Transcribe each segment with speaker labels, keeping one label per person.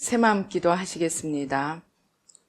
Speaker 1: 새마음 기도 하시겠습니다.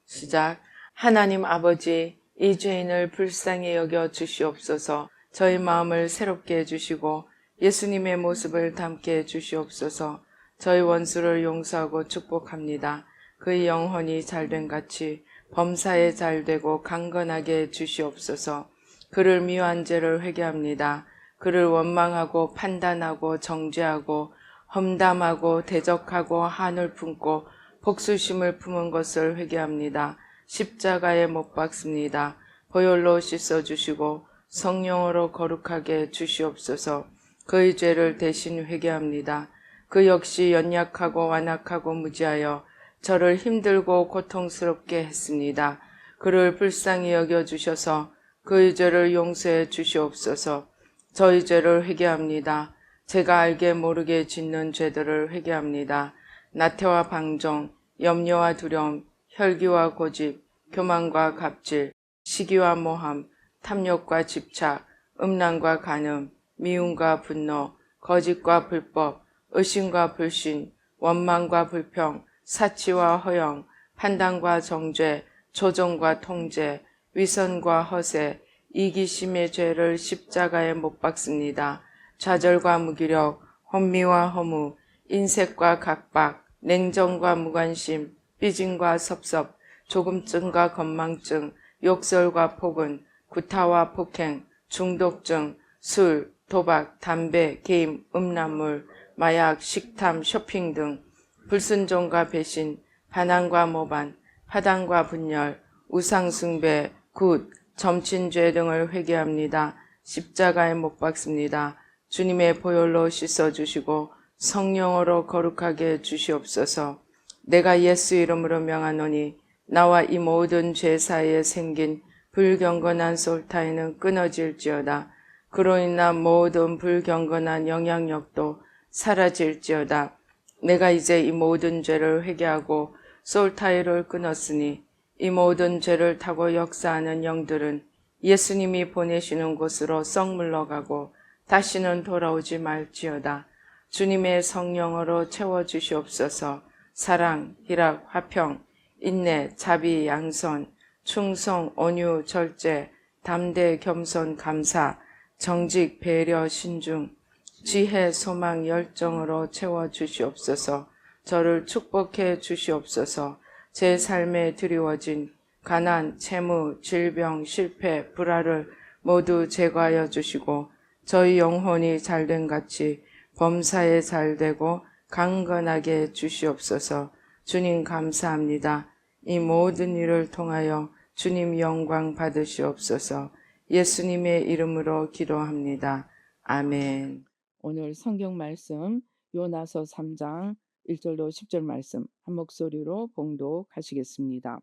Speaker 1: 시작. 하나님 아버지, 이 죄인을 불쌍히 여겨 주시옵소서. 저희 마음을 새롭게 해주시고 예수님의 모습을 담게 해주시옵소서. 저희 원수를 용서하고 축복합니다. 그의 영혼이 잘된 같이 범사에 잘되고 강건하게 해주시옵소서. 그를 미워한 죄를 회개합니다. 그를 원망하고 판단하고 정죄하고 험담하고 대적하고 한을 품고 복수심을 품은 것을 회개합니다. 십자가에 못 박습니다. 보혈로 씻어주시고 성령으로 거룩하게 주시옵소서. 그의 죄를 대신 회개합니다. 그 역시 연약하고 완악하고 무지하여 저를 힘들고 고통스럽게 했습니다. 그를 불쌍히 여겨주셔서 그의 죄를 용서해 주시옵소서. 저희 죄를 회개합니다. 제가 알게 모르게 짓는 죄들을 회개합니다. 나태와 방종, 염려와 두려움, 혈기와 고집, 교만과 갑질, 시기와 모함, 탐욕과 집착, 음란과 간음, 미움과 분노, 거짓과 불법, 의심과 불신, 원망과 불평, 사치와 허영, 판단과 정죄, 조종과 통제, 위선과 허세, 이기심의 죄를 십자가에 못 박습니다. 좌절과 무기력, 혼미와 허무, 인색과 각박, 냉정과 무관심, 삐짐과 섭섭, 조금증과 건망증, 욕설과 폭언, 구타와 폭행, 중독증, 술, 도박, 담배, 게임, 음란물, 마약, 식탐, 쇼핑 등 불순종과 배신, 반항과 모반, 파당과 분열, 우상숭배, 굿, 점친죄 등을 회개합니다. 십자가에 못 박습니다. 주님의 보혈로 씻어주시고 성령으로 거룩하게 주시옵소서. 내가 예수 이름으로 명하노니 나와 이 모든 죄 사이에 생긴 불경건한 솔타이는 끊어질지어다. 그로 인한 모든 불경건한 영향력도 사라질지어다. 내가 이제 이 모든 죄를 회개하고 솔타이를 끊었으니 이 모든 죄를 타고 역사하는 영들은 예수님이 보내시는 곳으로 썩 물러가고 다시는 돌아오지 말지어다. 주님의 성령으로 채워주시옵소서. 사랑, 희락, 화평, 인내, 자비, 양선, 충성, 온유, 절제, 담대, 겸손, 감사, 정직, 배려, 신중, 지혜, 소망, 열정으로 채워주시옵소서. 저를 축복해 주시옵소서. 제 삶에 드리워진 가난, 채무, 질병, 실패, 불화를 모두 제거하여 주시고 저희 영혼이 잘된 같이 범사에 잘되고 강건하게 주시옵소서. 주님 감사합니다. 이 모든 일을 통하여 주님 영광 받으시옵소서. 예수님의 이름으로 기도합니다. 아멘. 오늘 성경 말씀 요나서 3장 1절로 10절 말씀 한 목소리로 봉독하시겠습니다.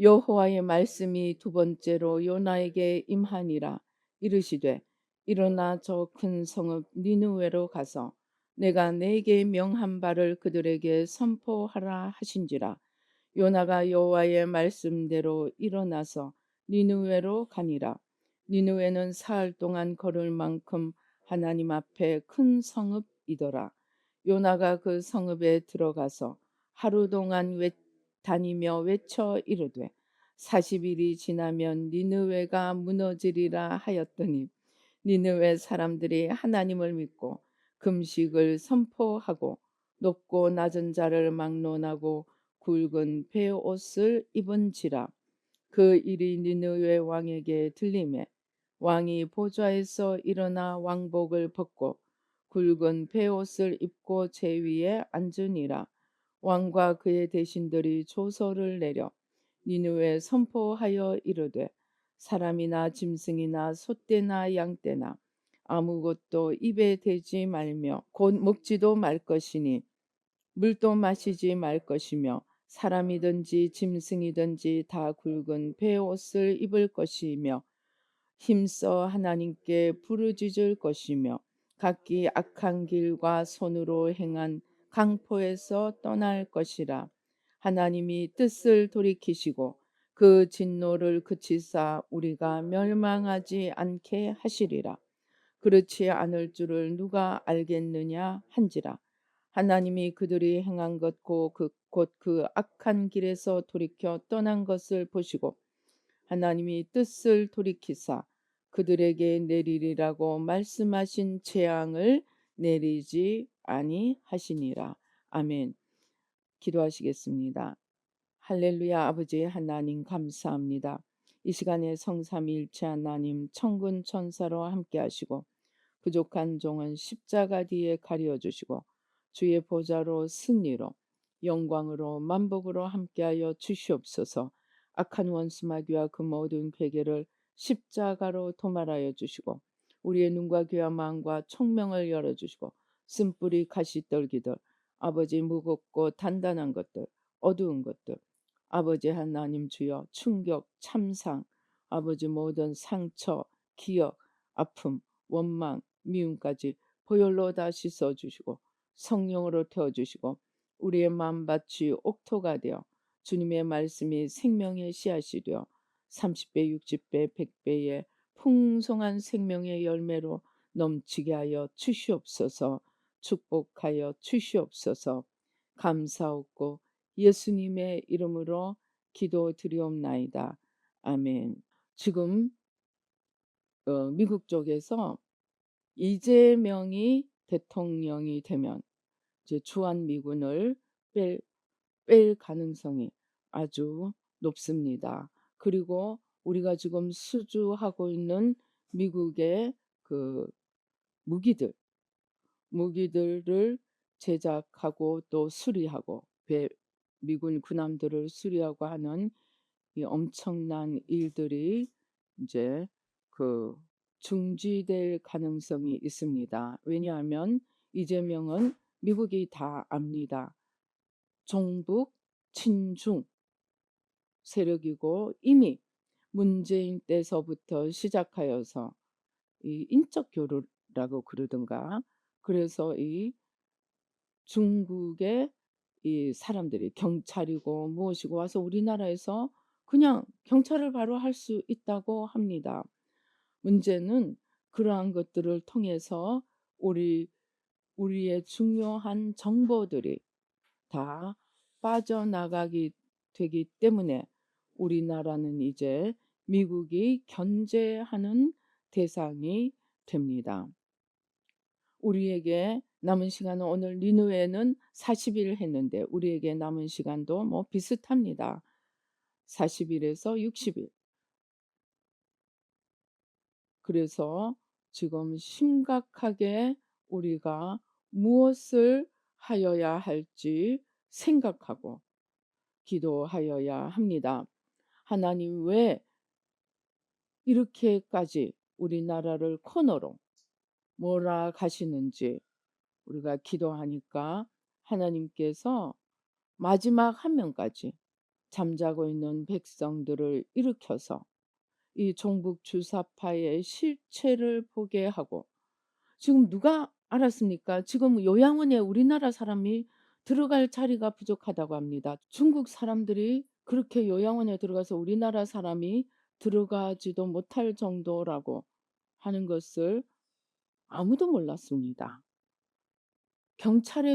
Speaker 1: 여호와의 말씀이 두 번째로 요나에게 임하니라. 이르시되 일어나 저 큰 성읍 니느웨로 가서 내가 네게 명한 바를 그들에게 선포하라 하신지라. 요나가 여호와의 말씀대로 일어나서 니느웨로 가니라. 니느웨는 사흘 동안 걸을 만큼 하나님 앞에 큰 성읍이더라. 요나가 그 성읍에 들어가서 하루 동안 다니며 외쳐 이르되 40일이 지나면 니느웨가 무너지리라 하였더니 니느웨 사람들이 하나님을 믿고 금식을 선포하고 높고 낮은 자를 막론하고 굵은 베옷을 입은지라. 그 일이 니느웨 왕에게 들리매 왕이 보좌에서 일어나 왕복을 벗고 굵은 베옷을 입고 제 위에 앉으니라. 왕과 그의 대신들이 조서를 내려 니느웨에 선포하여 이르되 사람이나 짐승이나 소떼나 양떼나 아무것도 입에 대지 말며 곧 먹지도 말 것이니 물도 마시지 말 것이며 사람이든지 짐승이든지 다 굵은 베옷을 입을 것이며 힘써 하나님께 부르짖을 것이며 각기 악한 길과 손으로 행한 강포에서 떠날 것이라. 하나님이 뜻을 돌이키시고 그 진노를 그치사 우리가 멸망하지 않게 하시리라. 그렇지 않을 줄을 누가 알겠느냐 한지라. 하나님이 그들이 행한 것 곧 그 악한 길에서 돌이켜 떠난 것을 보시고 하나님이 뜻을 돌이키사 그들에게 내리리라고 말씀하신 재앙을 내리지 아니하시니라. 아멘. 기도하시겠습니다. 할렐루야. 아버지 하나님 감사합니다. 이 시간에 성삼위일체 하나님 천군 천사로 함께 하시고 부족한 종은 십자가 뒤에 가려 주시고 주의 보좌로 승리로 영광으로 만복으로 함께하여 주시옵소서. 악한 원수 마귀와 그 모든 괴계를 십자가로 도말하여 주시고 우리의 눈과 귀와 마음과 총명을 열어 주시고 쓴뿌리 가시떨기들 아버지 무겁고 단단한 것들 어두운 것들 아버지 하나님 주여 충격 참상 아버지 모든 상처 기억 아픔 원망 미움까지 보혈로 다 씻어주시고 성령으로 태워주시고 우리의 마음밭이 옥토가 되어 주님의 말씀이 생명의 씨앗이 되어 30배 60배 100배의 풍성한 생명의 열매로 넘치게 하여 주시옵소서. 축복하여 주시옵소서. 감사하고 예수님의 이름으로 기도드리옵나이다. 아멘. 지금 미국 쪽에서 이재명이 대통령이 되면 이제 주한미군을 뺄 가능성이 아주 높습니다. 그리고 우리가 지금 수주하고 있는 미국의 그 무기들을 제작하고 또 수리하고 미군 군함들을 수리하고 하는 이 엄청난 일들이 이제 그 중지될 가능성이 있습니다. 왜냐하면 이재명은 미국이 다 압니다. 종북 친중 세력이고 이미 문재인 때서부터 시작하여서 이 인적 교류라고 그러던가 그래서 이 중국의 이 사람들이 경찰이고 무엇이고 와서 우리나라에서 그냥 경찰을 바로 할 수 있다고 합니다. 문제는 그러한 것들을 통해서 우리의 중요한 정보들이 다 빠져나가기 되기 때문에 우리나라는 이제 미국이 견제하는 대상이 됩니다. 우리에게 남은 시간은 오늘 니느웨는 40일 했는데 우리에게 남은 시간도 뭐 비슷합니다. 40일에서 60일. 그래서 지금 심각하게 우리가 무엇을 하여야 할지 생각하고 기도하여야 합니다. 하나님 왜 이렇게까지 우리나라를 코너로 몰아가시는지 우리가 기도하니까 하나님께서 마지막 한 명까지 잠자고 있는 백성들을 일으켜서 이 종북 주사파의 실체를 보게 하고 지금 누가 알았습니까? 지금 요양원에 우리나라 사람이 들어갈 자리가 부족하다고 합니다. 중국 사람들이 그렇게 요양원에 들어가서 우리나라 사람이 들어가지도 못할 정도라고 하는 것을 아무도 몰랐습니다.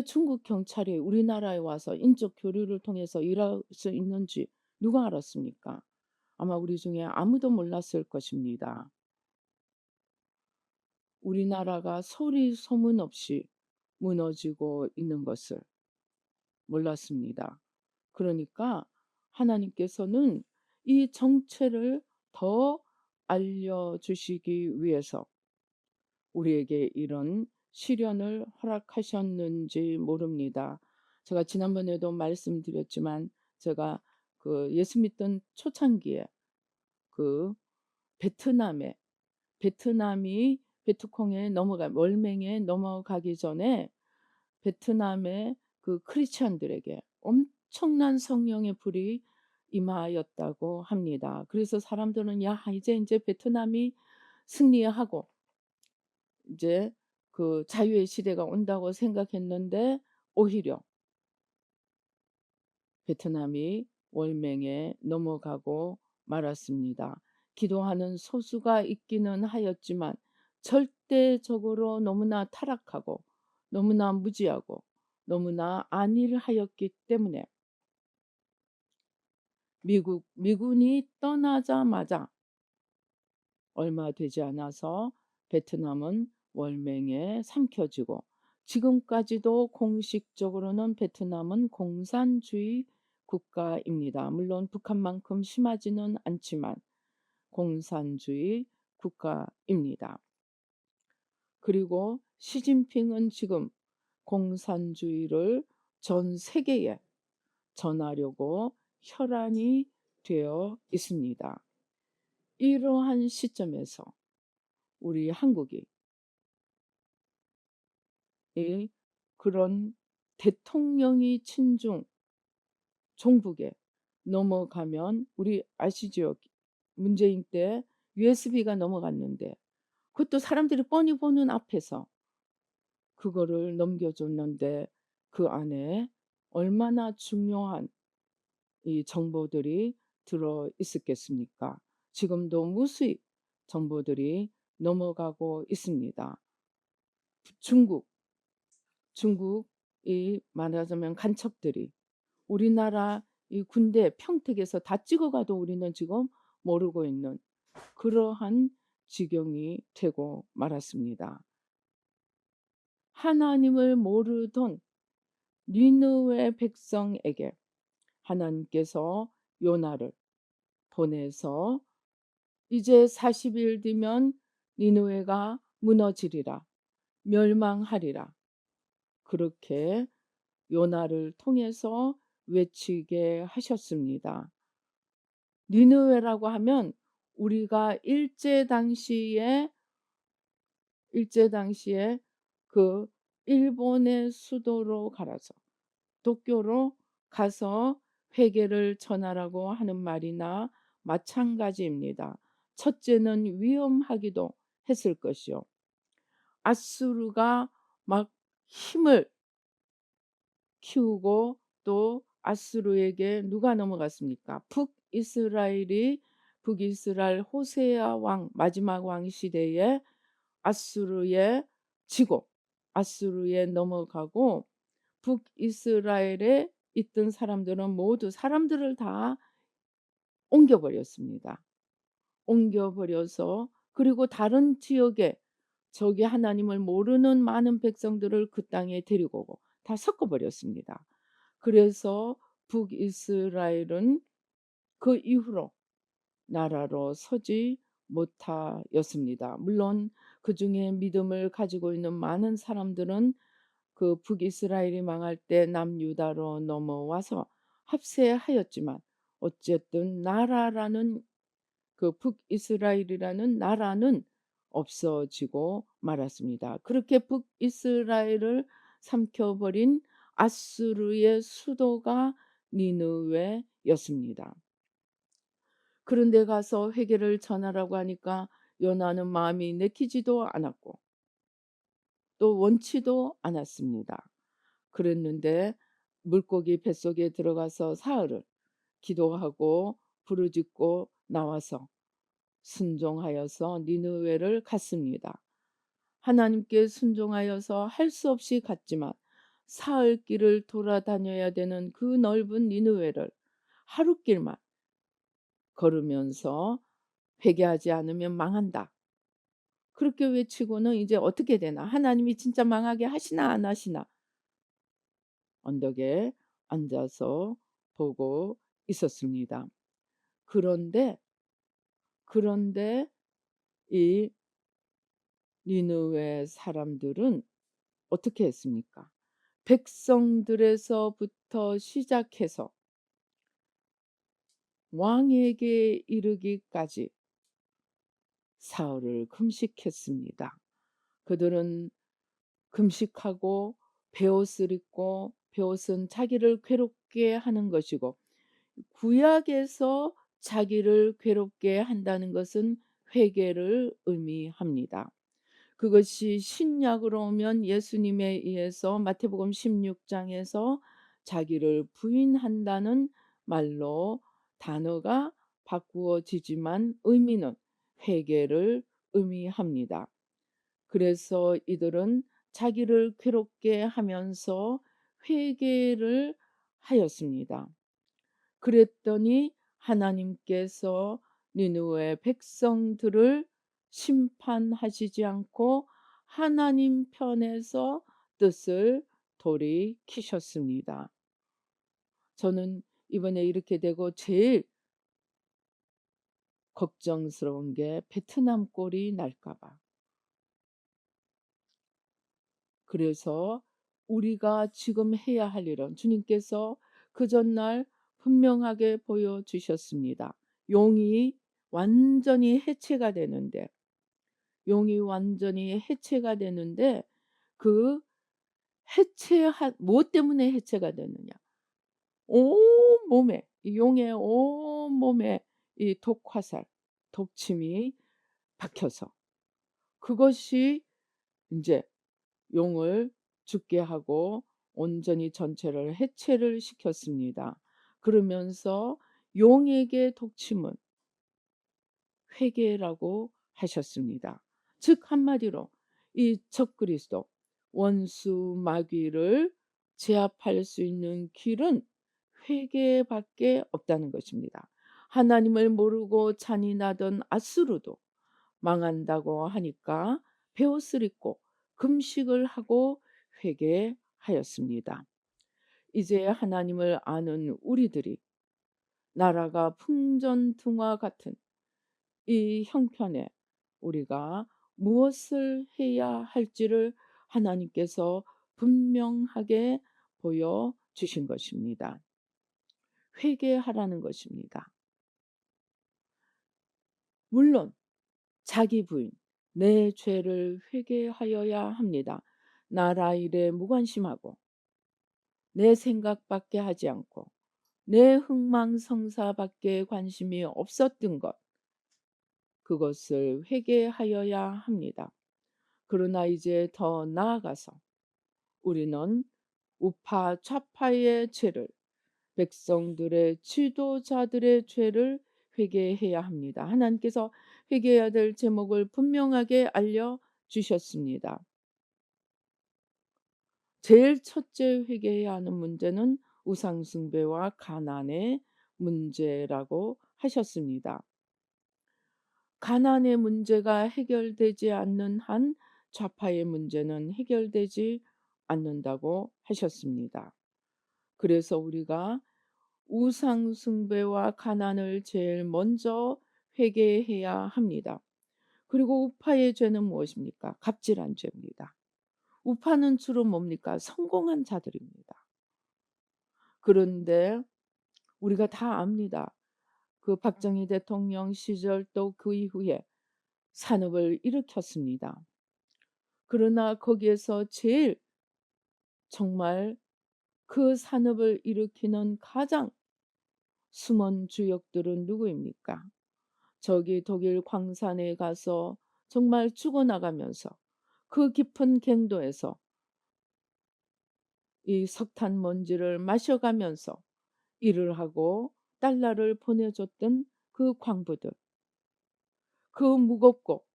Speaker 1: 중국 경찰이 우리나라에 와서 인적 교류를 통해서 일할 수 있는지 누가 알았습니까? 아마 우리 중에 아무도 몰랐을 것입니다. 우리나라가 소리 소문 없이 무너지고 있는 것을 몰랐습니다. 그러니까 하나님께서는 이 정체를 더 알려주시기 위해서 우리에게 이런 시련을 허락하셨는지 모릅니다. 제가 지난번에도 말씀드렸지만 제가 그 예수 믿던 초창기에 그 베트남이 월맹에 넘어가기 전에 베트남의 그 크리스천들에게 엄청난 성령의 불이 임하였다고 합니다. 그래서 사람들은 야 이제 베트남이 승리하고 이제 그 자유의 시대가 온다고 생각했는데 오히려 베트남이 월맹에 넘어가고 말았습니다. 기도하는 소수가 있기는 하였지만 절대적으로 너무나 타락하고 너무나 무지하고 너무나 안일하였기 때문에 미군이 떠나자마자 얼마 되지 않아서 베트남은 월맹에 삼켜지고, 지금까지도 공식적으로는 베트남은 공산주의 국가입니다. 물론 북한만큼 심하지는 않지만 공산주의 국가입니다. 그리고 시진핑은 지금 공산주의를 전 세계에 전하려고 혈안이 되어 있습니다. 이러한 시점에서 우리 한국이 이 그런 대통령이 친중 종북에 넘어가면, 우리 아시죠? 문재인 때 USB가 넘어갔는데 그것도 사람들이 뻔히 보는 앞에서 그거를 넘겨줬는데, 그 안에 얼마나 중요한 이 정보들이 들어 있었겠습니까? 지금도 무수히 정보들이 넘어가고 있습니다. 중국이 말하자면 간첩들이 우리나라 이 군대 평택에서 다 찍어가도 우리는 지금 모르고 있는 그러한 지경이 되고 말았습니다. 하나님을 모르던 니느웨 백성에게 하나님께서 요나를 보내서 이제 40일 뒤면 니느웨가 무너지리라, 멸망하리라, 그렇게 요나를 통해서 외치게 하셨습니다. 니느웨라고 하면 우리가 일제 당시에 그 일본의 수도로 가서 도쿄로 가서 회개를 전하라고 하는 말이나 마찬가지입니다. 첫째는 위험하기도 했을 것이요. 아수르가 막 힘을 키우고, 또 아수르에게 누가 넘어갔습니까? 북이스라엘 호세아 왕, 마지막 왕 시대에 아수르에 지고 아수르에 넘어가고, 북이스라엘에 있던 사람들은 모두 사람들을 다 옮겨버렸습니다. 옮겨버려서, 그리고 다른 지역에 저기 하나님을 모르는 많은 백성들을 그 땅에 데리고 오고 다 섞어버렸습니다. 그래서 북이스라엘은 그 이후로 나라로 서지 못하였습니다. 물론 그 중에 믿음을 가지고 있는 많은 사람들은 그 북이스라엘이 망할 때 남유다로 넘어와서 합세하였지만, 어쨌든 나라라는 그 북이스라엘이라는 나라는 없어지고 말았습니다. 그렇게 북이스라엘을 삼켜버린 아수르의 수도가 니느웨였습니다. 그런데 가서 회개를 전하라고 하니까 요나는 마음이 내키지도 않았고 또 원치도 않았습니다. 그랬는데 물고기 뱃속에 들어가서 사흘을 기도하고 부르짖고 나와서 순종하여서 니느웨를 갔습니다. 하나님께 순종하여서 할 수 없이 갔지만 사흘 길을 돌아다녀야 되는 그 넓은 니느웨를 하루길만 걸으면서 회개하지 않으면 망한다, 그렇게 외치고는 이제 어떻게 되나, 하나님이 진짜 망하게 하시나 안 하시나 언덕에 앉아서 보고 있었습니다. 그런데 이 니느웨 사람들은 어떻게 했습니까? 백성들에서부터 시작해서 왕에게 이르기까지 사흘을 금식했습니다. 그들은 금식하고 베옷을 입고, 베옷은 자기를 괴롭게 하는 것이고, 구약에서 자기를 괴롭게 한다는 것은 회개를 의미합니다. 그것이 신약으로 오면 예수님에 의해서 마태복음 16장에서 자기를 부인한다는 말로 단어가 바꾸어지지만 의미는 회개를 의미합니다. 그래서 이들은 자기를 괴롭게 하면서 회개를 하였습니다. 그랬더니 하나님께서 니느웨 백성들을 심판하시지 않고 하나님 편에서 뜻을 돌이키셨습니다. 저는 이번에 이렇게 되고 제일 걱정스러운 게 베트남 꼴이 날까 봐. 그래서 우리가 지금 해야 할 일은 주님께서 그 전날 분명하게 보여주셨습니다. 용이 완전히 해체가 되는데 용이 완전히 해체가 되는데 그 해체한 무엇 때문에 해체가 되느냐. 온몸에 이 용의 온몸에 이 독화살, 독침이 박혀서 그것이 인제 용을 죽게 하고 온전히 전체를 해체를 시켰습니다. 그러면서 용에게 독침은 회개라고 하셨습니다. 즉 한마디로 이 적그리스도 원수 마귀를 제압할 수 있는 길은 회개밖에 없다는 것입니다. 하나님을 모르고 잔인하던 앗수르도 망한다고 하니까 베옷을 입고 금식을 하고 회개하였습니다. 이제 하나님을 아는 우리들이 나라가 풍전등화 같은 이 형편에 우리가 무엇을 해야 할지를 하나님께서 분명하게 보여주신 것입니다. 회개하라는 것입니다. 물론 자기 부인, 내 죄를 회개하여야 합니다. 나라 일에 무관심하고 내 생각밖에 하지 않고 내 흥망성사밖에 관심이 없었던 것, 그것을 회개하여야 합니다. 그러나 이제 더 나아가서 우리는 우파 좌파의 죄를, 백성들의 지도자들의 죄를 회개해야 합니다. 하나님께서 회개해야 될 제목을 분명하게 알려 주셨습니다. 제일 첫째 회개해야 하는 문제는 우상 숭배와 가난의 문제라고 하셨습니다. 가난의 문제가 해결되지 않는 한 좌파의 문제는 해결되지 않는다고 하셨습니다. 그래서 우리가 우상 숭배와 가난을 제일 먼저 회개해야 합니다. 그리고 우파의 죄는 무엇입니까? 갑질한 죄입니다. 우파는 주로 뭡니까? 성공한 자들입니다. 그런데 우리가 다 압니다. 그 박정희 대통령 시절 또 그 이후에 산업을 일으켰습니다. 그러나 거기에서 제일 정말 그 산업을 일으키는 가장 숨은 주역들은 누구입니까? 저기 독일 광산에 가서 정말 죽어나가면서 그 깊은 갱도에서 이 석탄 먼지를 마셔가면서 일을 하고 달러를 보내줬던 그 광부들, 그 무겁고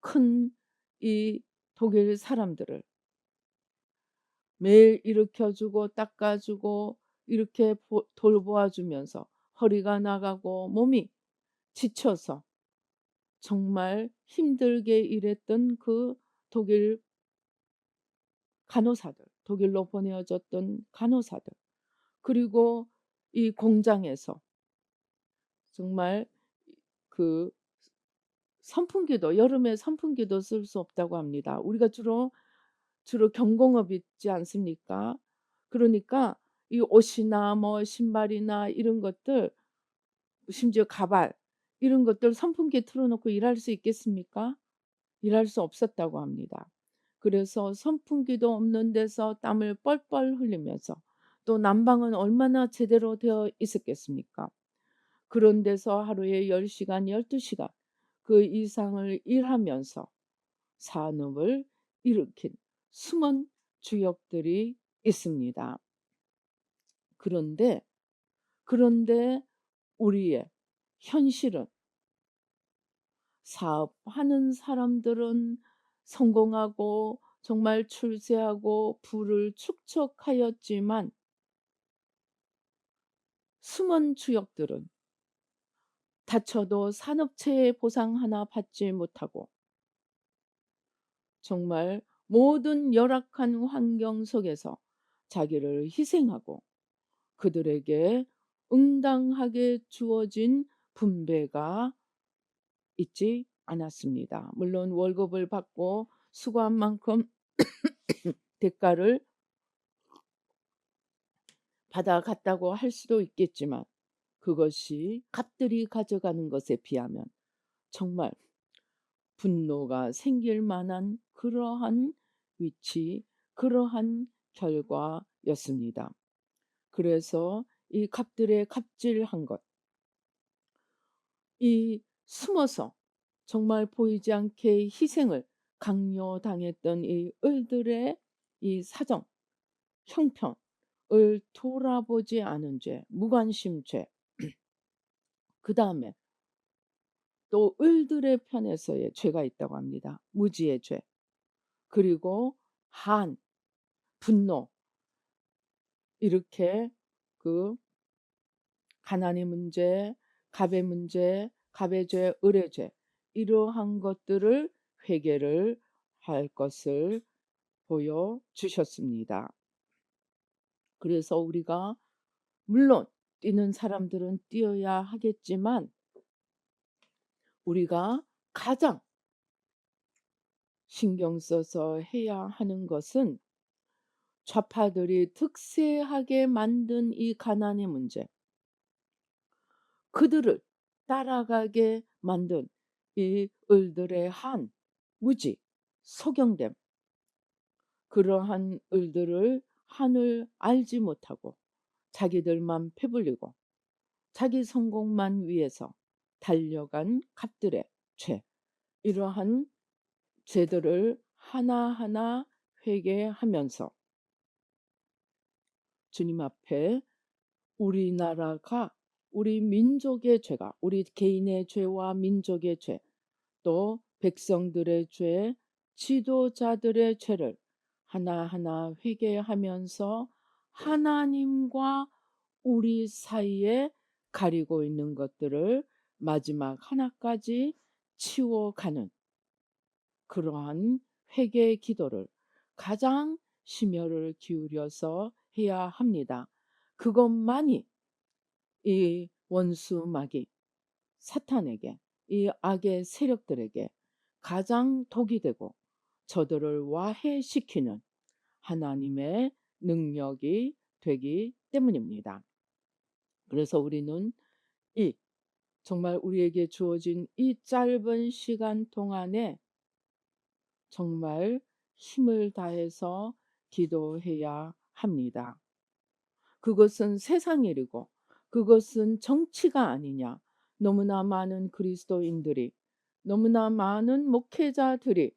Speaker 1: 큰 이 독일 사람들을 매일 일으켜주고 닦아주고 이렇게 돌보아주면서 허리가 나가고 몸이 지쳐서 정말 힘들게 일했던 그 독일 간호사들, 독일로 보내어졌던 간호사들, 그리고 이 공장에서 정말 그 선풍기도 여름에 선풍기도 쓸 수 없다고 합니다. 우리가 주로 경공업 있지 않습니까? 그러니까 이 옷이나 뭐 신발이나 이런 것들 심지어 가발 이런 것들 선풍기에 틀어 놓고 일할 수 있겠습니까? 일할 수 없었다고 합니다. 그래서 선풍기도 없는 데서 땀을 뻘뻘 흘리면서 또 난방은 얼마나 제대로 되어 있었겠습니까? 그런 데서 하루에 10시간, 12시간 그 이상을 일하면서 산업을 일으킨 숨은 주역들이 있습니다. 그런데 우리의 현실은 사업하는 사람들은 성공하고 정말 출세하고 부를 축적하였지만 숨은 주역들은 다쳐도 산업체의 보상 하나 받지 못하고 정말 모든 열악한 환경 속에서 자기를 희생하고 그들에게 응당하게 주어진 분배가 있지 않았습니다. 물론 월급을 받고 수고한 만큼 대가를 받아갔다고 할 수도 있겠지만 그것이 갑들이 가져가는 것에 비하면 정말 분노가 생길 만한 그러한 위치, 그러한 결과였습니다. 그래서 이 갑들의 갑질한 것, 이 숨어서 정말 보이지 않게 희생을 강요당했던 이 을들의 이 사정, 형편을 돌아보지 않은 죄, 무관심죄, 그 다음에 또 을들의 편에서의 죄가 있다고 합니다. 무지의 죄, 그리고 한, 분노, 이렇게 그 가난의 문제, 갑의 문제, 갑의 죄, 을의 죄, 이러한 것들을 회개를 할 것을 보여주셨습니다. 그래서 우리가 물론 뛰는 사람들은 뛰어야 하겠지만 우리가 가장 신경 써서 해야 하는 것은 좌파들이 득세하게 만든 이 가난의 문제, 그들을 따라가게 만든 이 을들의 한, 무지, 소경됨, 그러한 을들을 한을 알지 못하고 자기들만 패불리고 자기 성공만 위해서 달려간 갑들의 죄, 이러한 죄들을 하나하나 회개하면서 주님 앞에 우리나라가 우리 민족의 죄가 우리 개인의 죄와 민족의 죄, 또 백성들의 죄, 지도자들의 죄를 하나하나 회개하면서 하나님과 우리 사이에 가리고 있는 것들을 마지막 하나까지 치워가는 그러한 회개 기도를 가장 심혈을 기울여서 해야 합니다. 그것만이 이 원수 마귀 사탄에게, 이 악의 세력들에게 가장 독이 되고 저들을 와해시키는 하나님의 능력이 되기 때문입니다. 그래서 우리는 이 정말 우리에게 주어진 이 짧은 시간 동안에 정말 힘을 다해서 기도해야 합니다. 그것은 세상 일이고 그것은 정치가 아니냐. 너무나 많은 그리스도인들이, 너무나 많은 목회자들이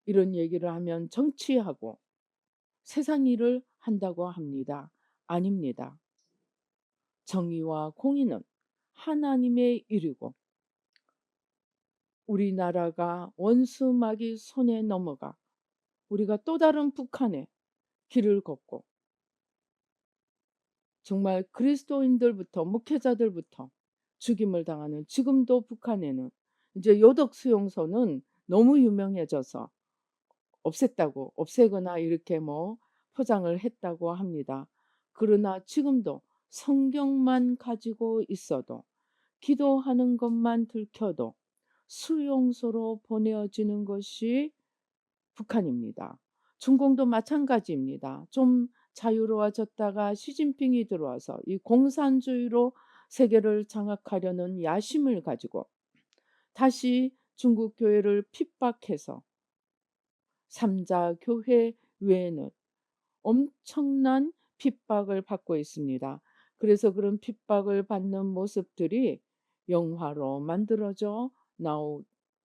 Speaker 1: 이런 얘기를 하면 정치하고 세상 일을 한다고 합니다. 아닙니다. 정의와 공의는 하나님의 일이고 우리나라가 원수마귀 손에 넘어가 우리가 또 다른 북한의 길을 걷고 정말 그리스도인들부터 목회자들부터 죽임을 당하는, 지금도 북한에는 이제 요독 수용소는 너무 유명해져서 없앴다고, 없애거나 이렇게 뭐 포장을 했다고 합니다. 그러나 지금도 성경만 가지고 있어도, 기도하는 것만 들켜도 수용소로 보내어지는 것이 북한입니다. 중공도 마찬가지입니다. 좀 자유로워졌다가 시진핑이 들어와서 이 공산주의로 세계를 장악하려는 야심을 가지고 다시 중국 교회를 핍박해서 삼자 교회 외에는 엄청난 핍박을 받고 있습니다. 그래서 그런 핍박을 받는 모습들이 영화로 만들어져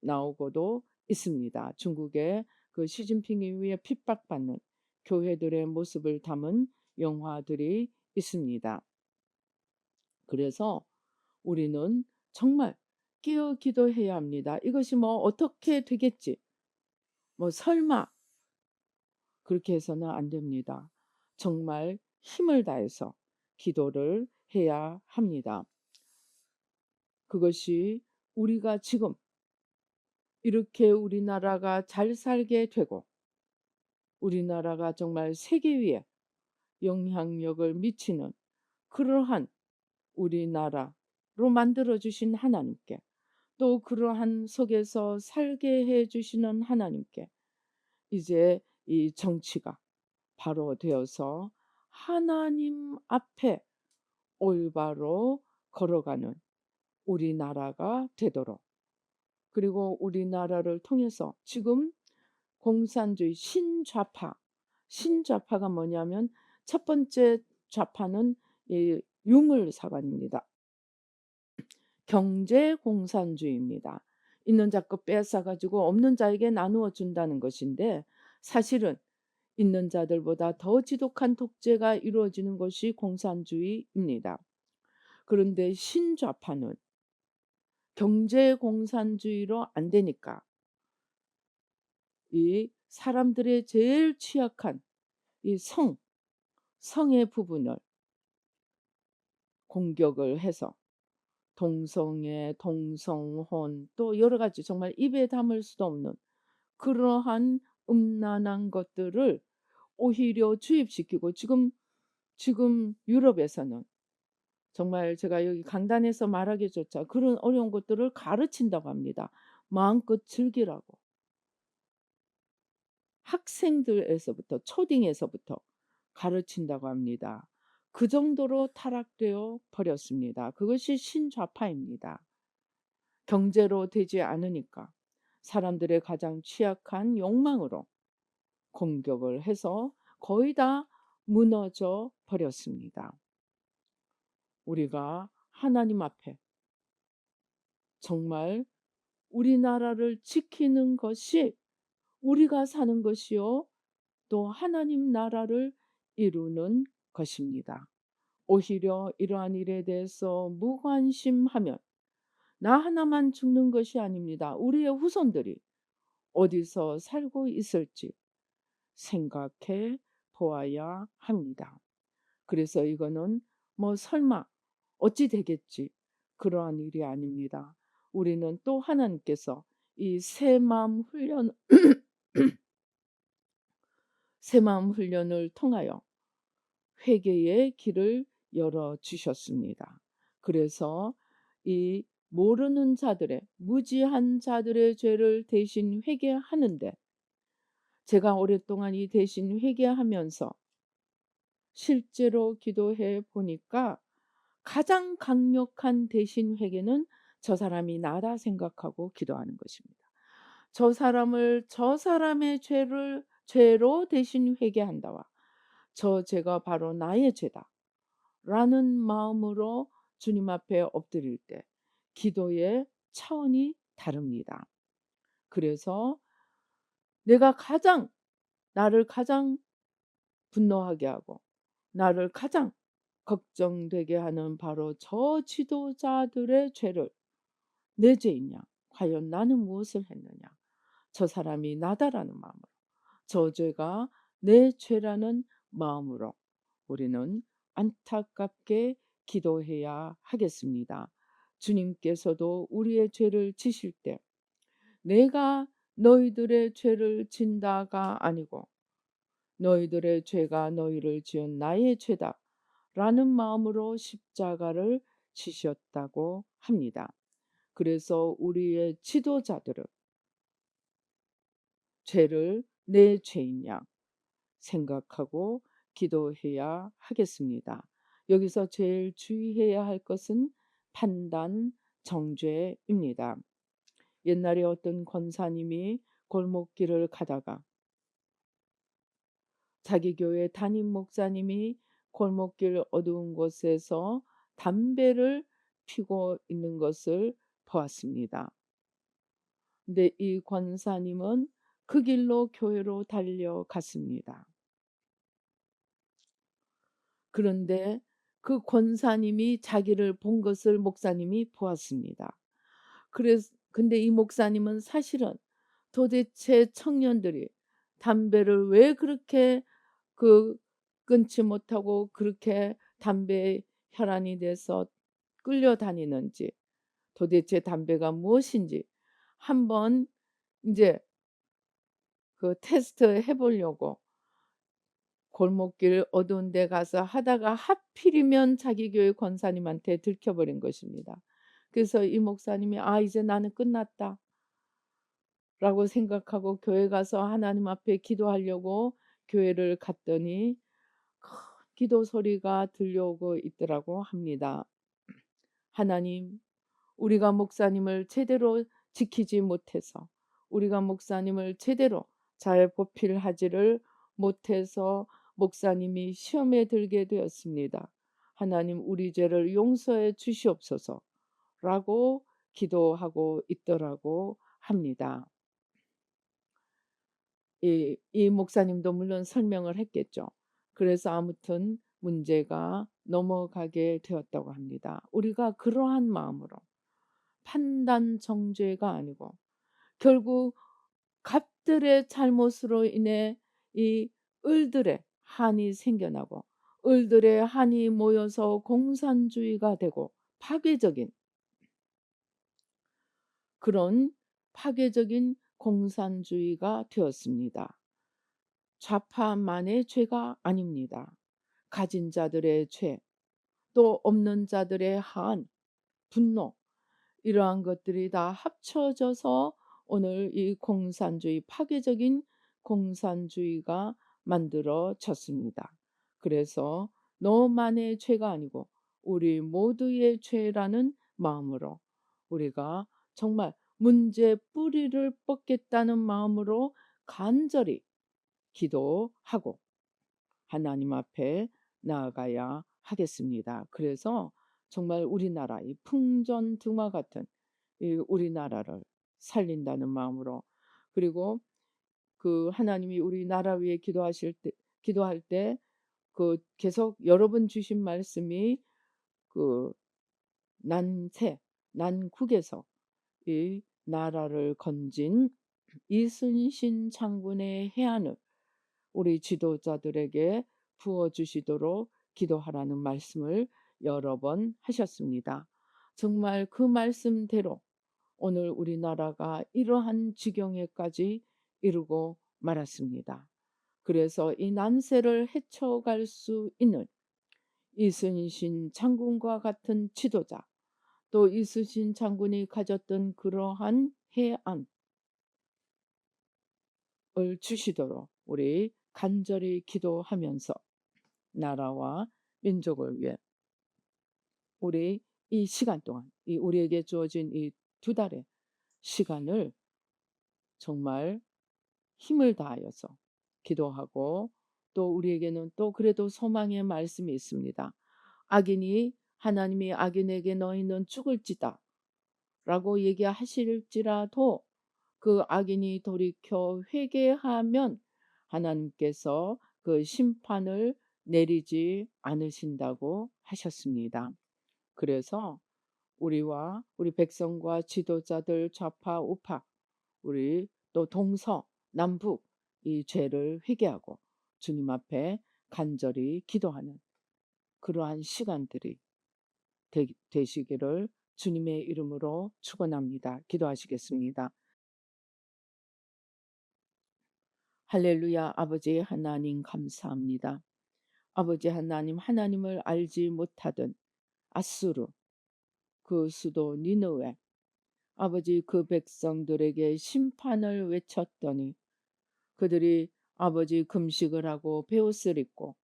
Speaker 1: 나오고도 있습니다. 중국의 그 시진핑에 의해 핍박받는 교회들의 모습을 담은 영화들이 있습니다. 그래서 우리는 정말 깨어 기도해야 합니다. 이것이 뭐 어떻게 되겠지? 뭐 설마 그렇게 해서는 안 됩니다. 정말 힘을 다해서 기도를 해야 합니다. 그것이 우리가 지금 이렇게 우리나라가 잘 살게 되고 우리나라가 정말 세계 위에 영향력을 미치는 그러한 우리나라로 만들어 주신 하나님께, 또 그러한 속에서 살게 해 주시는 하나님께 이제 이 정치가 바로 되어서 하나님 앞에 올바로 걸어가는 우리나라가 되도록, 그리고 우리나라를 통해서 지금 공산주의 신좌파가 뭐냐면 첫 번째 좌파는 이 유물사관입니다. 경제공산주의입니다. 있는 자 것 빼앗아 가지고 없는 자에게 나누어 준다는 것인데, 사실은 있는 자들보다 더 지독한 독재가 이루어지는 것이 공산주의입니다. 그런데 신좌파는 경제공산주의로 안 되니까 이 사람들의 제일 취약한 이 성의 부분을 공격을 해서 동성애, 동성혼, 또 여러 가지 정말 입에 담을 수도 없는 그러한 음란한 것들을 오히려 주입시키고, 지금 유럽에서는 정말 제가 여기 강단에서 말하기조차 그런 어려운 것들을 가르친다고 합니다. 마음껏 즐기라고. 학생들에서부터, 초딩에서부터 가르친다고 합니다. 그 정도로 타락되어 버렸습니다. 그것이 신좌파입니다. 경제로 되지 않으니까 사람들의 가장 취약한 욕망으로 공격을 해서 거의 다 무너져 버렸습니다. 우리가 하나님 앞에 정말 우리나라를 지키는 것이 우리가 사는 것이요, 또 하나님 나라를 이루는 것입니다. 오히려 이러한 일에 대해서 무관심하면 나 하나만 죽는 것이 아닙니다. 우리의 후손들이 어디서 살고 있을지 생각해 보아야 합니다. 그래서 이거는 뭐 설마 어찌 되겠지, 그러한 일이 아닙니다. 우리는 또 하나님께서 이 새 마음 훈련을 통하여 회개의 길을 열어 주셨습니다. 그래서 이 모르는 자들의, 무지한 자들의 죄를 대신 회개하는데, 제가 오랫동안 이 대신 회개하면서 실제로 기도해 보니까 가장 강력한 대신 회개는 저 사람이 나다 생각하고 기도하는 것입니다. 저 사람의 죄로 대신 회개한다와 저 죄가 바로 나의 죄다라는 마음으로 주님 앞에 엎드릴 때 기도의 차원이 다릅니다. 그래서 나를 가장 분노하게 하고 나를 가장 걱정되게 하는 바로 저 지도자들의 죄를, 내 죄이냐, 과연 나는 무엇을 했느냐, 저 사람이 나다라는 마음으로, 저 죄가 내 죄라는 마음으로 우리는 안타깝게 기도해야 하겠습니다. 주님께서도 우리의 죄를 지실 때 내가 너희들의 죄를 진다가 아니고 너희들의 죄가 너희를 지은 나의 죄다 라는 마음으로 십자가를 지셨다고 합니다. 그래서 우리의 지도자들은 죄를 내 죄인 양 생각하고 기도해야 하겠습니다. 여기서 제일 주의해야 할 것은 판단, 정죄입니다. 옛날에 어떤 권사님이 골목길을 가다가 자기 교회 담임 목사님이 골목길 어두운 곳에서 담배를 피고 있는 것을 보았습니다. 근데 이 권사님은 그 길로 교회로 달려갔습니다. 그런데 그 권사님이 자기를 본 것을 목사님이 보았습니다. 근데 이 목사님은 사실은 도대체 청년들이 담배를 왜 그렇게 그 끊지 못하고 그렇게 담배에 혈안이 돼서 끌려다니는지, 도대체 담배가 무엇인지 한번 인제 그 테스트해 보려고 골목길 어두운 데 가서 하다가 하필이면 자기 교회 권사님한테 들켜 버린 것입니다. 그래서 이 목사님이 '아 이제 나는 끝났다.'라고 생각하고 교회 가서 하나님 앞에 기도하려고 교회를 갔더니 큰 기도 소리가 들려오고 있더라고 합니다. "하나님, 우리가 목사님을 제대로 지키지 못해서, 우리가 목사님을 제대로 잘 보필하지를 못해서 목사님이 시험에 들게 되었습니다. 하나님 우리 죄를 용서해 주시옵소서."라고 기도하고 있더라고 합니다. 이 목사님도 물론 설명을 했겠죠. 그래서 아무튼 문제가 넘어가게 되었다고 합니다. 우리가 그러한 마음으로 판단 정죄가 아니고 결국 갑들의 잘못으로 인해 이 을들의 한이 생겨나고 을들의 한이 모여서 공산주의가 되고 파괴적인, 그런 파괴적인 공산주의가 되었습니다. 좌파만의 죄가 아닙니다. 가진 자들의 죄, 또 없는 자들의 한, 분노, 이러한 것들이 다 합쳐져서 오늘 이 공산주의, 파괴적인 공산주의가 만들어졌습니다. 그래서 너만의 죄가 아니고 우리 모두의 죄라는 마음으로 우리가 정말 문제 뿌리를 뽑겠다는 마음으로 간절히 기도하고 하나님 앞에 나아가야 하겠습니다. 그래서 정말 우리나라 이 풍전등화 같은 이 우리나라를 살린다는 마음으로, 그리고 그 하나님이 우리나라 위해 기도할 때 그 계속 여러 번 주신 말씀이 그 난세, 난국에서 이 나라를 건진 이순신 장군의 해안을 우리 지도자들에게 부어 주시도록 기도하라는 말씀을 여러 번 하셨습니다. 정말 그 말씀대로 오늘 우리나라가 이러한 지경에까지 이르고 말았습니다. 그래서 이 난세를 헤쳐갈 수 있는 이순신 장군과 같은 지도자, 또 이순신 장군이 가졌던 그러한 해안을 주시도록 우리 간절히 기도하면서 나라와 민족을 위해 우리 이 시간 동안, 이 우리에게 주어진 이 두 달의 시간을 정말 힘을 다하여서 기도하고, 또 우리에게는 또 그래도 소망의 말씀이 있습니다. 악인이, 하나님이 악인에게 너희는 죽을지다 라고 얘기하실지라도 그 악인이 돌이켜 회개하면 하나님께서 그 심판을 내리지 않으신다고 하셨습니다. 그래서 우리와 우리 백성과 지도자들 좌파 우파, 우리 또 동서 남북 이 죄를 회개하고 주님 앞에 간절히 기도하는 그러한 시간들이 되시기를 주님의 이름으로 축원합니다. 기도하시겠습니다. 할렐루야. 아버지 하나님 감사합니다. 아버지 하나님, 하나님을 알지 못하던 아수르, 그 수도 니느웨, 아버지 그 백성들에게 심판을 외쳤더니 그들이 아버지 금식을 하고 베옷을 입고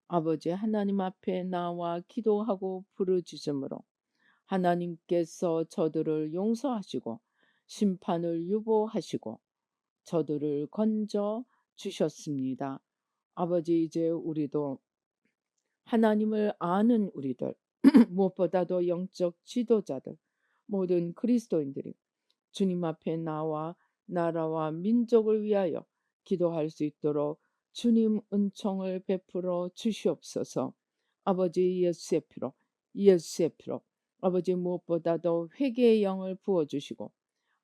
Speaker 1: 아버지 하나님 앞에 나와 기도하고 부르짖음으로 하나님께서 저들을 용서하시고 심판을 유보하시고 저들을 건져 주셨습니다. 아버지 이제 우리도 하나님을 아는 우리들 무엇보다도 영적 지도자들 모든 그리스도인들이 주님 앞에 나와 나라와 민족을 위하여 기도할 수 있도록 주님 은총을 베풀어 주시옵소서. 아버지 예수의 피로, 예수의 피로 아버지 무엇보다도 회개의 영을 부어주시고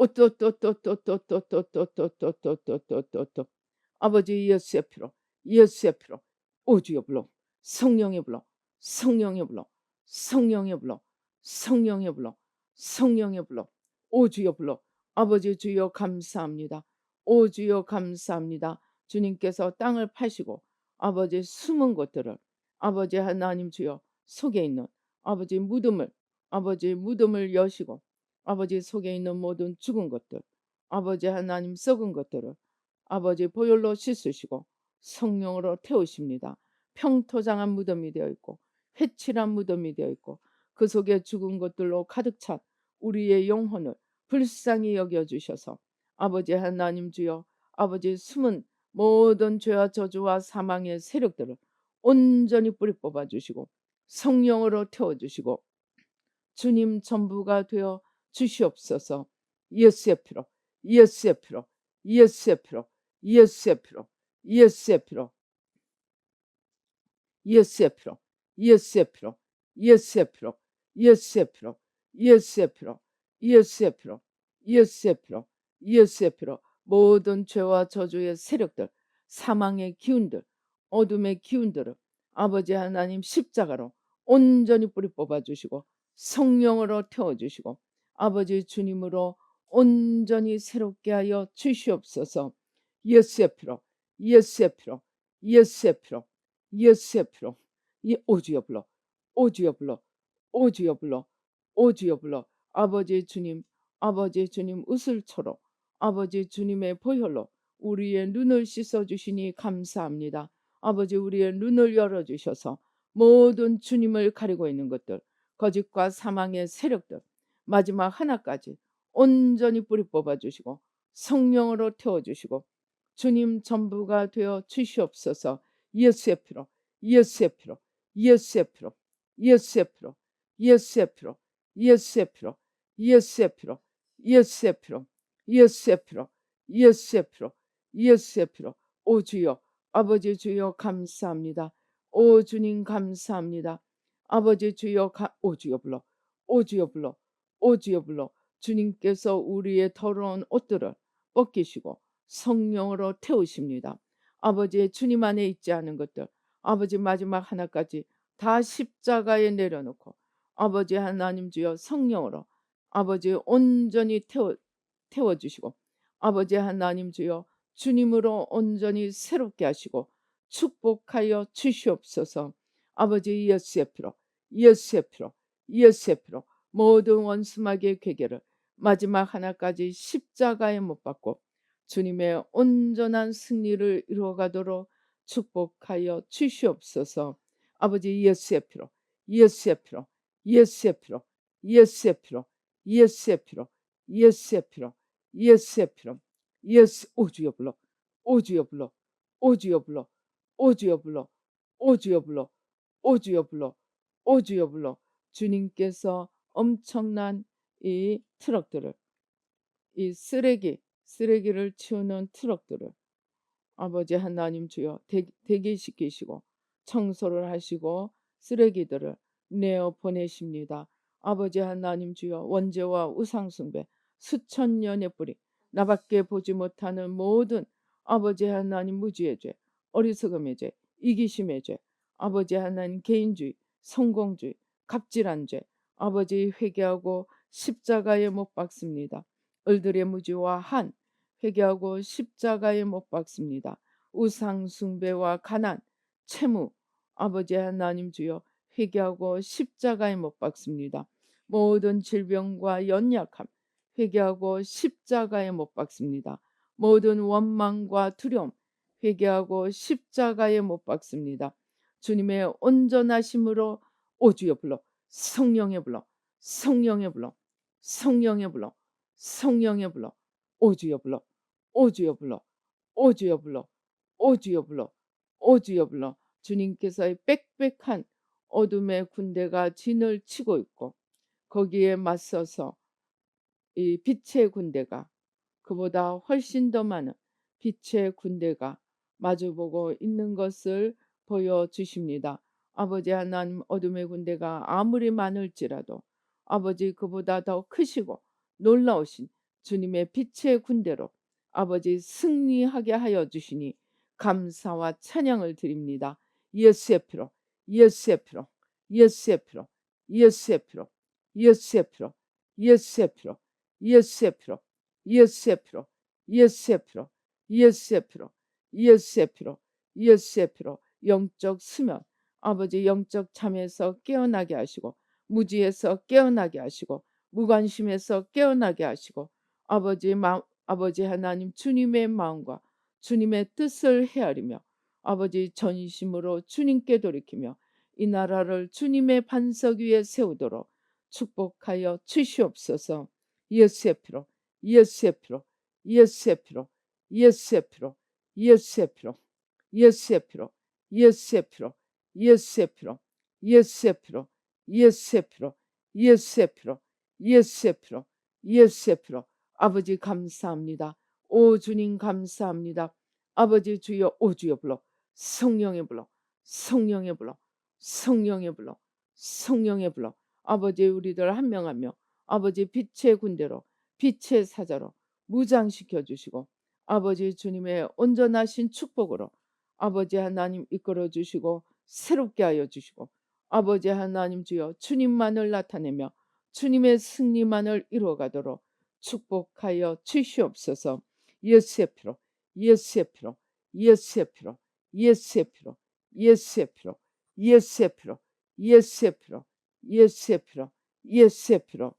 Speaker 1: 오또또또또또또또또또또또또또또 아버지 예수의 피로 예수의 피로 오주여 불러 성령의 불러 성령의 불러 성령의 불러 성령의 불러 성령의 불러 오주여 불러 아버지 주여 감사합니다. 오주여 감사합니다. 주님께서 땅을 파시고 아버지 숨은 것들을 아버지 하나님 주여 속에 있는 아버지 무덤을 여시고 아버지 속에 있는 모든 죽은 것들 아버지 하나님 썩은 것들을 아버지 보혈로 씻으시고 성령으로 태우십니다. 평토장한 무덤이 되어 있고 회칠한 무덤이 되어 있고 그 속에 죽은 것들로 가득 찬 우리의 영혼을 불쌍히 여겨주셔서 아버지 하나님 주여 아버지 숨은 모든 죄와 저주와 사망의 세력들을 온전히 뿌리 뽑아주시고 성령으로 태워주시고 주님 전부가 되어 주시옵소서. 예수의 피로 예수의 피로 예수의 피로 예수의 피로 예수의 피로 예수의 피로 예수의 피로 예수의 피로 예수의 피로 예수의 피로 예수의 피로 예수의 피로 예수의 피로 모든 죄와 저주의 세력들 사망의 기운들 어둠의 기운들을 아버지 하나님 십자가로 온전히 뿌리 뽑아주시고 성령으로 태워주시고 아버지 주님으로 온전히 새롭게 하여 주시옵소서. 예수의 피로 예수의 피로 예수의 피로 예수의 피로 오주여 불러 오주여 불러 오주여 불러 오주여 불러 아버지 주님 으슬초로 아버지 주님의 보혈로 우리의 눈을 씻어주시니 감사합니다. 아버지 우리의 눈을 열어주셔서 모든 주님을 가리고 있는 것들 거짓과 사망의 세력들 마지막 하나까지 온전히 뿌리 뽑아주시고 성령으로 태워주시고 주님 전부가 되어 주시옵소서. 예수의 피로 예수의 피로 예수의 피로 예수의 피로 예수의 피로 예수의 피로 예수의 피로 예수의 피로 예수의 피로 예수의 피로 예수의 피로 오 주여 아버지 주여 감사합니다. 오 주님 감사합니다. 아버지 주여 오 주여 불러 오 주여 불러 오 주여 불러 주님께서 우리의 더러운 옷들을 벗기시고 성령으로 태우십니다. 아버지의 주님 안에 있지 않은 것들 아버지 마지막 하나까지 다 십자가에 내려놓고 아버지 하나님 주여 성령으로 아버지 온전히 태워주시고 아버지 하나님 주여 주님으로 온전히 새롭게 하시고 축복하여 주시옵소서. 아버지 예수의 피로 예수의 피로 예수의 피로 모든 원수마귀의 괴계를 마지막 하나까지 십자가에 못 박고 주님의 온전한 승리를 이루어가도록 축복하여 주시옵소서. 아버지 예수의 피로 예수의 피로 예수의 피로 예수의 피로 예수의 피로 예수의 피로 예수의 피로 예수 오주여 불러 오주여 불러 오주여 불러 오주여 불러 오주여 불러 오주여 불러 오주여 불러 주님께서 엄청난 이 트럭들을 이 쓰레기를 치우는 트럭들을 아버지 하나님 주여 대기시키시고 청소를 하시고 쓰레기들을 내어 보내십니다. 아버지 하나님 주여 원죄와 우상숭배 수천 년의 뿌리 나밖에 보지 못하는 모든 아버지 하나님 무지의 죄 어리석음의 죄 이기심의 죄 아버지 하나님 개인주의 성공주의 갑질한 죄 아버지 회개하고 십자가에 못 박습니다. 을들의 무지와 한 회개하고 십자가에 못 박습니다. 우상 숭배와 가난, 채무 아버지 하나님 주여 회개하고 십자가에 못 박습니다. 모든 질병과 연약함 회개하고 십자가에 못 박습니다. 모든 원망과 두려움 회개하고 십자가에 못 박습니다. 주님의 온전하심으로 오주여 불러 성령의 불러 성령의 불러 성령의 불러 성령의 불러 오주여 불러 오주여 불러 오주여 불러 오주여 불러 오주여 불러 주님께서의 빽빽한 어둠의 군대가 진을 치고 있고 거기에 맞서서 이 빛의 군대가 그보다 훨씬 더 많은 빛의 군대가 마주보고 있는 것을 보여주십니다. 아버지 하나님 어둠의 군대가 아무리 많을지라도 아버지 그보다 더 크시고 놀라우신 주님의 빛의 군대로 아버지 승리하게 하여 주시니 감사와 찬양을 드립니다. 예수의 피로, 예수의 피로, 예수의 피로, 예수의 피로, 예수의 피로, 예수의 피로, 예수의 피로, 예수의 피로, 예수의 피로, 예수의 피로, 예수의 피로, 예수의 피로, 영적 수면, 아버지 영적 잠에서 깨어나게 하시고, 무지에서 깨어나게 하시고, 무관심에서 깨어나게 하시고, 아버지 하나님 주님의 마음과 주님의 뜻을 헤아리며 아버지 전심으로 주님께 돌이키며 이 나라를 주님의 반석 위에 세우도록 축복하여 주시옵소서. 예수의 피로, 예수의 피로, 예수의 피로, 예수의 피로, 예수의 피로, 예수의 피로, 예수의 피로, 예수의 피로, 예수의 피로, 예수의 피로, 예수의 피로, 예수의 피로, 예수의 피로. 아버지 감사합니다. 오 주님 감사합니다. 아버지 주여 오 주여 불러 성령의 불러 성령의 불러 성령의 불러 성령의 불러 아버지 우리들 한 명 한 명 아버지 빛의 군대로 빛의 사자로 무장시켜 주시고 아버지 주님의 온전하신 축복으로 아버지 하나님 이끌어 주시고 새롭게 하여 주시고 아버지 하나님 주여 주님만을 나타내며 주님의 승리만을 이루어가도록 축복하여 주시옵소서. 예수의 피로 예수의 피로 예수의 피로 예수의 피로 예수의 피로 예수의 피로 예수의 피로 예수의 피로 예수의 피로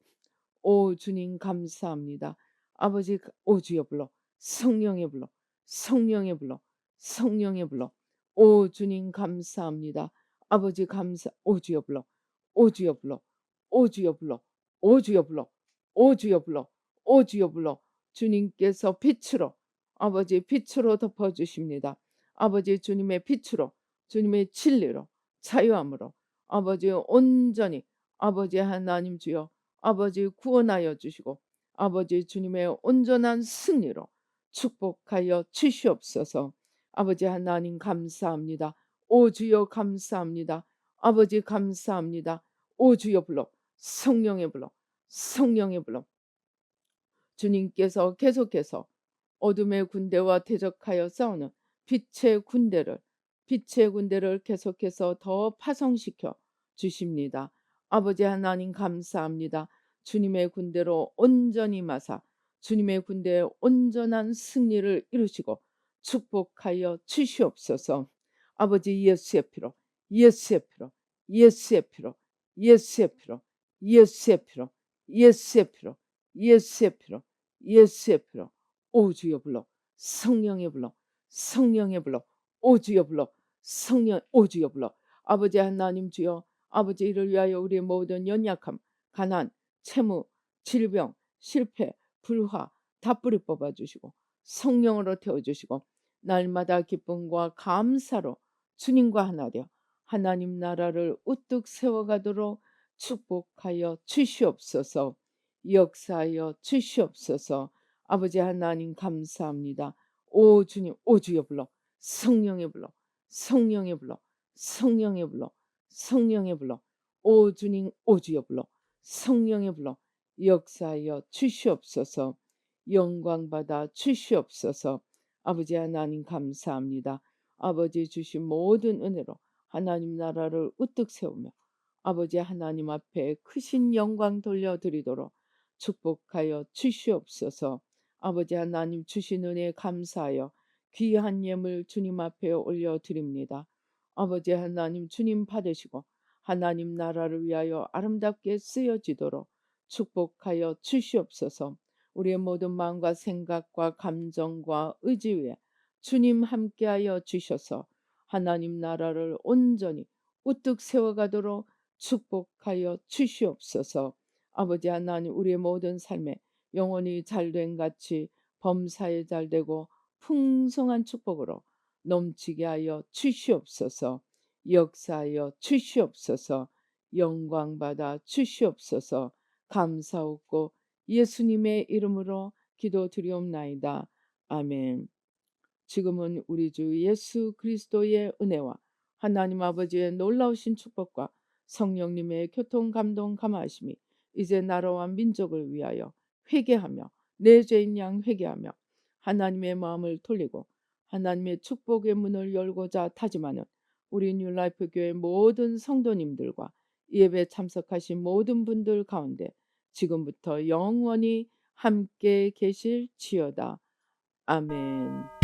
Speaker 1: 오 주님 감사합니다. 아버지 오 주여 불러 성령의 불러 성령의 불러 성령의 불러 오 주님 감사합니다. 아버지 감사 오 주여 불러 오 주여 불러 오 주여 불러 오 주여 불러 오 주여 불러 오 주여 불러 주님께서 빛으로 아버지 빛으로 덮어 주십니다. 아버지 주님의 빛으로 주님의 진리로 자유함으로 아버지 온전히 아버지 하나님 주여 아버지 구원하여 주시고 아버지 주님의 온전한 승리로 축복하여 주시옵소서. 아버지 하나님 감사합니다. 오 주여 감사합니다. 아버지 감사합니다. 오 주여 불러 성령의 불러 성령의 불러 주님께서 계속해서 어둠의 군대와 대적하여 싸우는 빛의 군대를 계속해서 더 파송시켜 주십니다. 아버지 하나님 감사합니다. 주님의 군대로 온전히 마사 주님의 군대의 온전한 승리를 이루시고 축복하여 주시옵소서. 아버지 예수의 피로 예수의 피로 예수의 피로 예수의 피로 예수의 피로 예수의 피로 예수의 피로 예수의 피로 오 주여 불러 성령의 불러 성령의 불러 오 주여 불러 성령 오 주여 불러 아버지 하나님 주여 아버지 이를 위하여 우리의 모든 연약함 가난 채무 질병 실패 불화 다 뿌리 뽑아 주시고 성령으로 태워 주시고 날마다 기쁨과 감사로 주님과 하나 되어 하나님 나라를 우뚝 세워가도록 축복하여 주시옵소서. 역사하여 주시옵소서. 아버지 하나님 감사합니다. 오 주님 오 주여 불러 성령의 불러 성령의 불러 성령의 불러 성령의 불러 오 주님 오 주여 불러 성령의 불러 역사하여 주시옵소서. 영광 받아 주시옵소서. 아버지 하나님 감사합니다. 아버지 주신 모든 은혜로 하나님 나라를 우뚝 세우며 아버지 하나님 앞에 크신 영광 돌려드리도록 축복하여 주시옵소서. 아버지 하나님 주신 은혜에 감사하여 귀한 예물 주님 앞에 올려드립니다. 아버지 하나님 주님 받으시고 하나님 나라를 위하여 아름답게 쓰여지도록 축복하여 주시옵소서. 우리의 모든 마음과 생각과 감정과 의지 위에 주님 함께하여 주셔서 하나님 나라를 온전히 우뚝 세워가도록 축복하여 주시옵소서. 아버지 하나님 우리의 모든 삶에 영혼이 잘된 같이 범사에 잘되고 풍성한 축복으로 넘치게 하여 주시옵소서. 역사하여 주시옵소서. 영광받아 주시옵소서. 감사하고 예수님의 이름으로 기도드리옵나이다. 아멘. 지금은 우리 주 예수 그리스도의 은혜와 하나님 아버지의 놀라우신 축복과 성령님의 교통 감동 감화하심이 이제 나라와 민족을 위하여 회개하며 내 죄인 양 회개하며 하나님의 마음을 돌리고 하나님의 축복의 문을 열고자 다짐하는 우리 뉴라이프 교회 모든 성도님들과 예배 참석하신 모든 분들 가운데 지금부터 영원히 함께 계실지어다. 아멘.